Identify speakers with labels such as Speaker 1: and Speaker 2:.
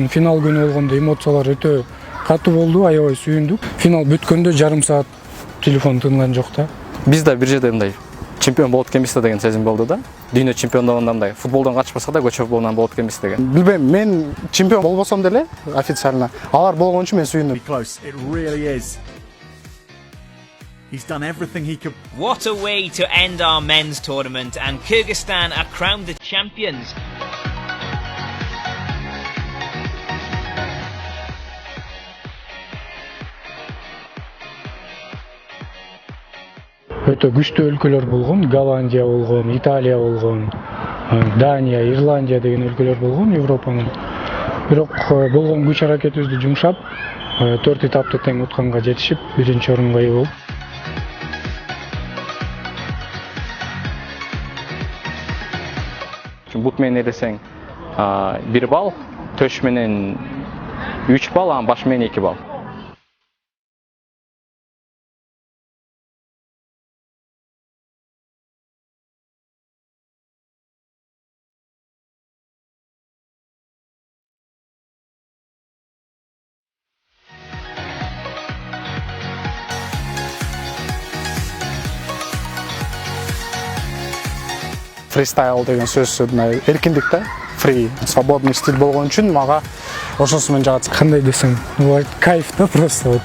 Speaker 1: Финал күнү болгондо эмоциялар өтө катуу болду, аябай сүйүндүк. Финал бүткөндө жарым саат телефон тынган жок да.
Speaker 2: Биз да бир жерде мындай чемпион болот экенбиз деген сезим болду да. Дүйнө чемпиондугунда мындай футболдон качпаса да көчө футболунан болот экенбиз деген.
Speaker 3: Билбейм, мен чемпион болбосом деле официально алар болгон үчүн мен сүйүндүм.
Speaker 4: He's done everything he could.
Speaker 5: What a way to end our men's tournament, and Kyrgyzstan are crowned the champions.
Speaker 1: Өтө күчтүү өлкөлөр болгон, Голландия болгон, Италия болгон, Дания, Ирландия деген өлкөлөр болгон Европанын. Бирок болгон күч аракетибизди жумшап, 4 этапты тең утканга жетишип, 1-орунга ээ болуп.
Speaker 2: Бут менен элесең 1 балл, төш менен 3 балл, баш менен 2 балл.
Speaker 3: Freestyle деген сөз эркиндик да, free, свободный стиль болгон үчүн мага ошонусу менен жагат.
Speaker 1: Кандай десең, кайф да просто.